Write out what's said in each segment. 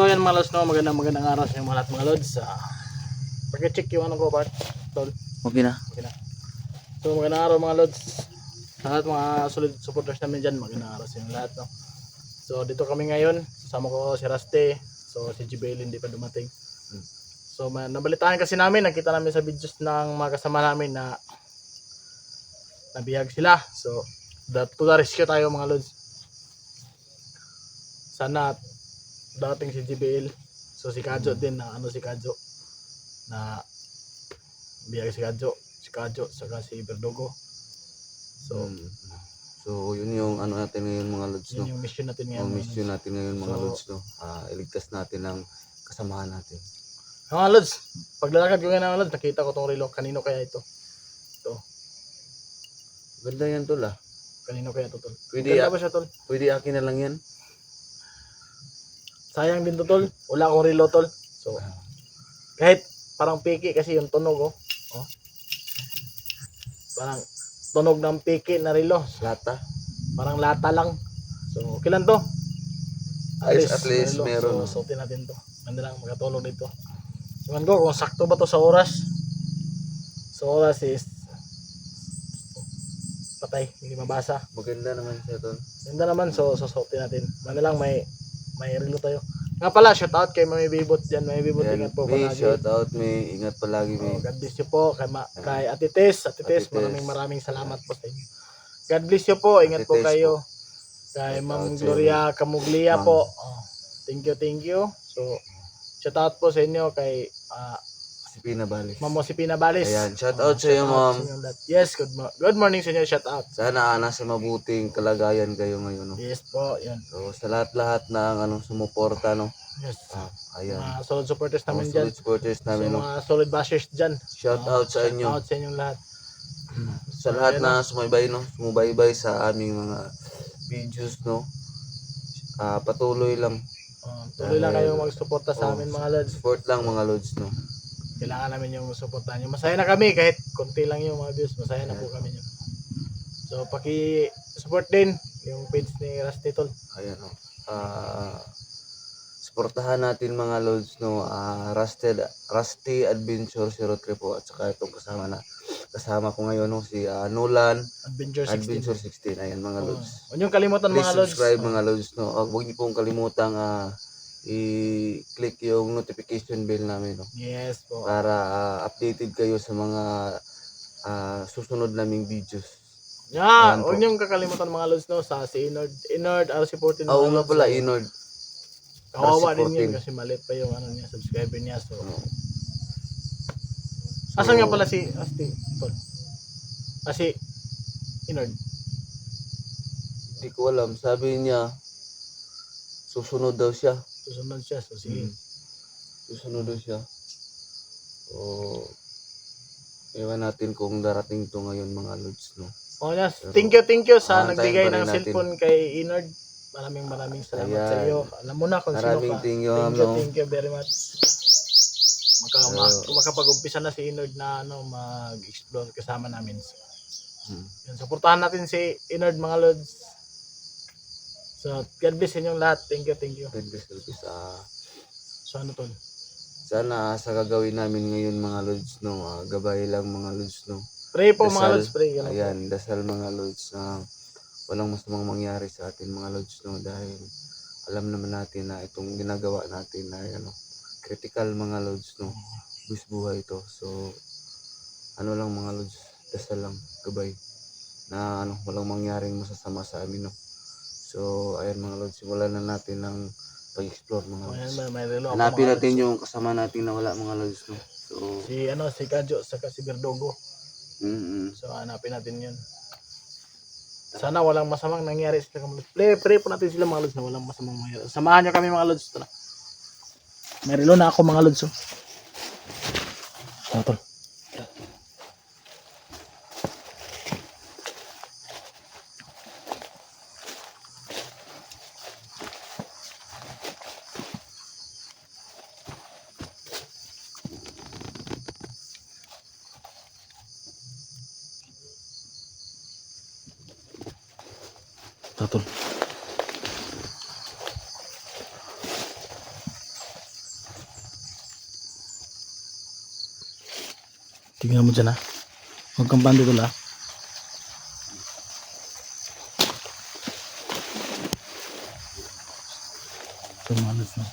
So ayan mga lods, no, magandang araw sa inyo mga lahat mga lods. Pag-check yung ano ko part, tol. Okay na. Okay na. So magandang araw mga lods. Sa lahat mga solid supporters namin dyan, magandang araw sa inyo lahat, no. So dito kami ngayon, kasama ko si Raste. So si Jibel hindi pa dumating. So nabalitaan kasi namin, nakita namin sa videos ng mga kasama namin na nabihag sila. So to the rescue tayo mga lods. Sana dating si JBL. So si Kadjo din na si Kadjo na biyag si Kadjo saka si Berdogo. So yun yung ano natin ngayon mga lods, no. Yun yung mission natin ngayon. Mission natin ngayon mga So, lods, no. Iligtas natin ang kasamahan natin. Mga lods, paglalakad ko ngayon mga lods, nakita ko tong relo. Kanino kaya ito? Ito. Ganda yan tol ah. Kanino kaya ito tol? Pwede Ganda ba siya tol? Pwede akin na lang yan. Sayang din to tol. Wala akong relo tol. So kahit parang piki kasi yung tunog oh. Parang tunog ng piki na relo. Lata. Parang lata lang. So okay lang to. At least meron. So suotin natin to. Ganda lang makatulong dito. Iwan ko kung sakto ba to sa oras. So oras is patay, hindi mabasa. Maganda naman siya tol. Ganda naman, so susuotin natin. Ganda lang may relo tayo. Nga pala, shout out kay Mami Bibot dyan. Mami Bibot, ingat po May palagi. shout out, may ingat palagi may. God bless you po kay Ate Tess. Ate Tess, maraming salamat po sa inyo. God bless you po, ingat po kayo. Kay Ma'am Gloria Camuglia po. Thank you. So, shout out po sa inyo kay Si Pina Balis. Ma'am Josepina Balis. Ayan, shout out sa iyo ma'am. Yes, good morning sa inyo, shout out. Sana nasa mabuting kalagayan kayo ngayon, no. Yes po, yun. So sa lahat ng sumuporta, no. Yes. Ayan. Mga solid supporters namin dyan. Solid supporters namin, no. Mga solid bashers dyan. Shout out sa inyo. Shout out sa inyong lahat. Sa lahat na sumubaybay sa aming mga videos, no. Patuloy lang. Tuloy lang kayong magsuporta sa amin mga lods. Support lang mga lods, no. Kailangan namin yung suportahan nyo. Masaya na kami kahit konti lang yung mga views. Masaya na po kami nyo. So paki-support din yung page ni Rusty Tol. Ayan, no. Suportahan natin mga lods, no. Rusty Adventure 03 po, at saka itong kasama ko ngayon, no, si Nolan Adventure 16. Ayan mga lods. Huwag niyong kalimutan Please mga lods. subscribe mga lods, no. Huwag niyo pong kalimutang i-click yung notification bell namin, no. Yes po. Para updated kayo sa mga susunod naming videos. Yeah, huwag niyong kakalimutan mga lods, no, sa si Inord RC14 mga Oo nga lods. pala, Inord. Kawawa din RC14. yun kasi maliit pa yung subscriber niya. So asan nga pala si Rusty Tol? Si Inord. Hindi ko alam. Sabi niya, susunod daw siya. Susunod siya. So sige. Susunod daw siya. So, ewan natin kung darating to ngayon mga lods, no. Oh, yes. Thank you sa antayin nagbigay pa rin ng natin. cellphone kay Inord. Maraming salamat sa iyo. Alam mo na kung sino ka. Thank you, Thank you very much. Makapag-umpisa na si Inord na mag-explore kasama namin. Yan, suportahan natin si Inord mga lods. So, God bless inyong lahat. Thank you. God bless. So, ano tol? Sana sa gagawin namin ngayon mga lods, no, gabay lang mga lods, no. Pray po Dasal, mga lods, pray. ayan, dasal mga lods na walang masamang mangyari sa atin mga lods, no, dahil alam naman natin na itong ginagawa natin na critical mga lods, no. Buhay ito. So ano lang mga lods, dasal lang, gabay na walang mangyaring masasama sa amin, no. So ayan mga lods, simulan na natin ng pag-explore mga lods. Hanapin natin yung kasama natin na wala mga lods, no. So si Kadjo saka si Berdogo. So hanapin natin yun. Sana walang masamang nangyari sa mga lods. Pray po natin sila mga lods na walang masamang mangyari. Samahan nyo kami mga lods. Tara. May relo na ako mga lods. Tol. Tingnan mo dyan ha. Huwag kang bandi tol ha. Ito mga lods no.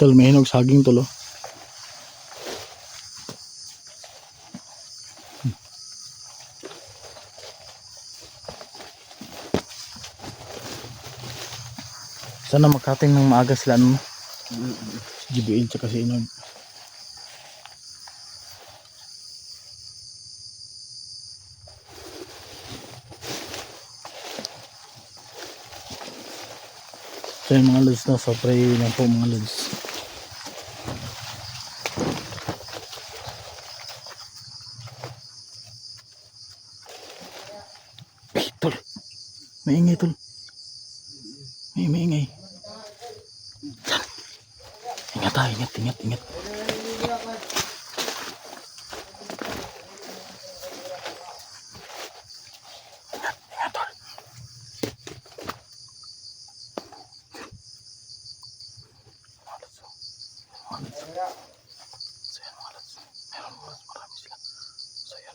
Tol, may hinog saging tol oh. Sana makating ng maaga sila ano. Si GBL tsaka si Inog. So yung mga lods no, so pray na po mga lods. Tol, maingay tol. Maingay. Yan. Ingat ha, ingat. Ingat tol. Mga lods, oh. So yan mga lods. Meron mga lods, marami sila. So yan.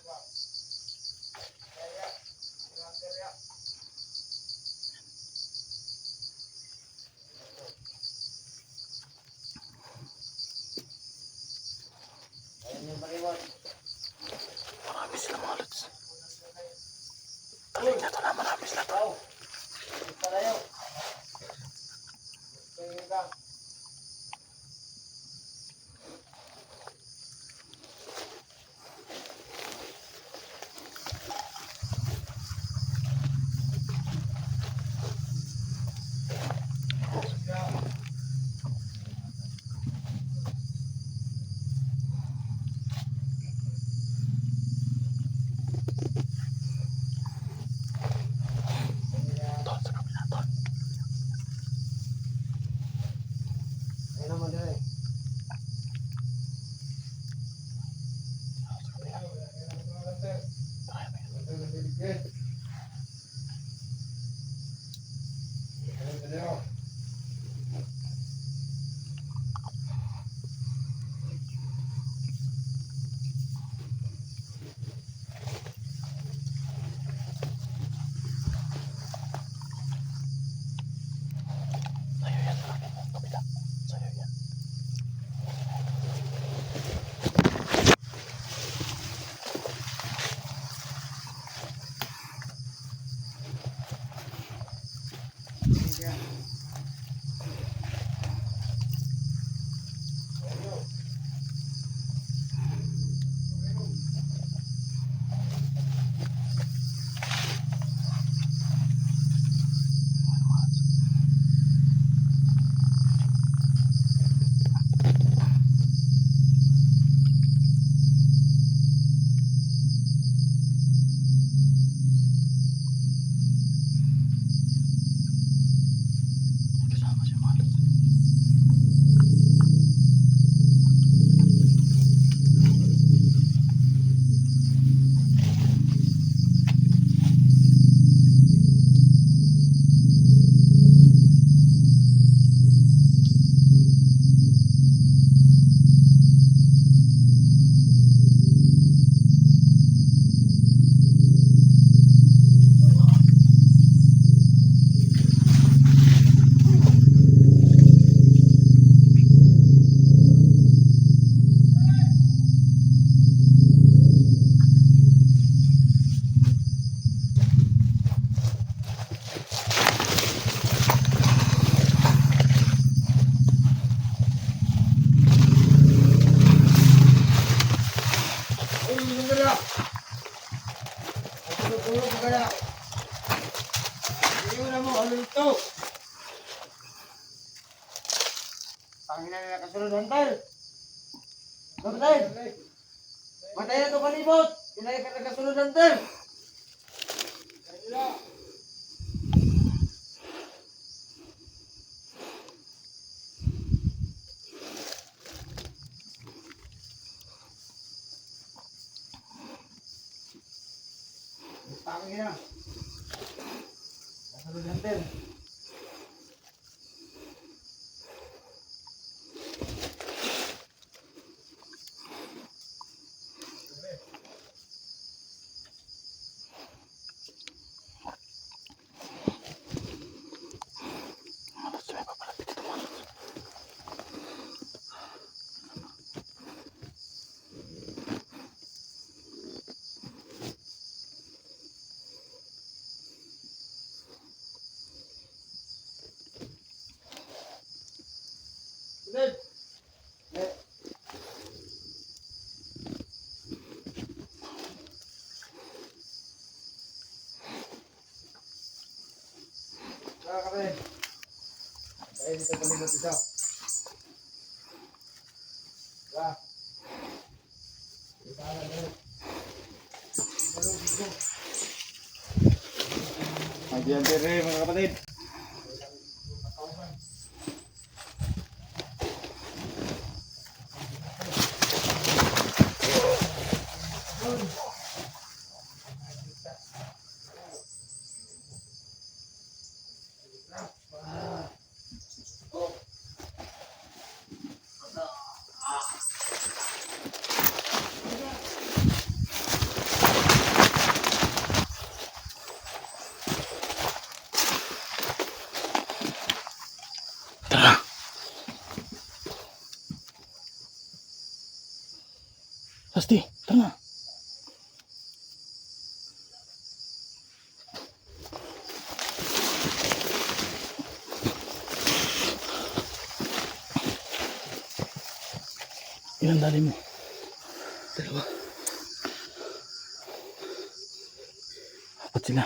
Marami sila mga lods. Taling na to na, marami sila to. Tol, sa kabila tol. Sayo yan sa akin, kabila. Sayo yan. May kasama siya mga lods. Pangina na nakasunod hantal. Hantal. Matay na to kalibot. Pinay ka nakasunod hantal. Kasunod hunter. Sunod. Eh. Saka ka rin. Kaya dito palibot isa. Ba. Ito na rin. Ayan dire mga kapatid. Tara. Pasti, tara na. Ilan dali mo? Dalawa. Apat sila.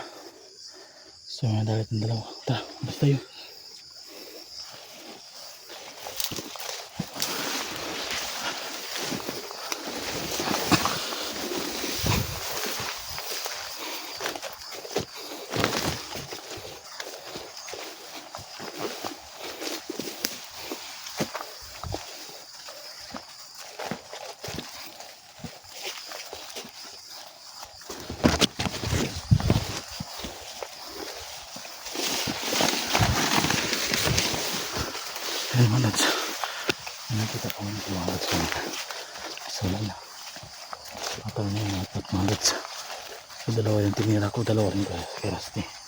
So, may dalit ng dalawa. Tara, basta yun. Ay, malads. Nakita ko ng malads ko. So, wala na. Matal na yung apat malads. So, dalawa yung tinira ko, dalawa rin kay Rusty.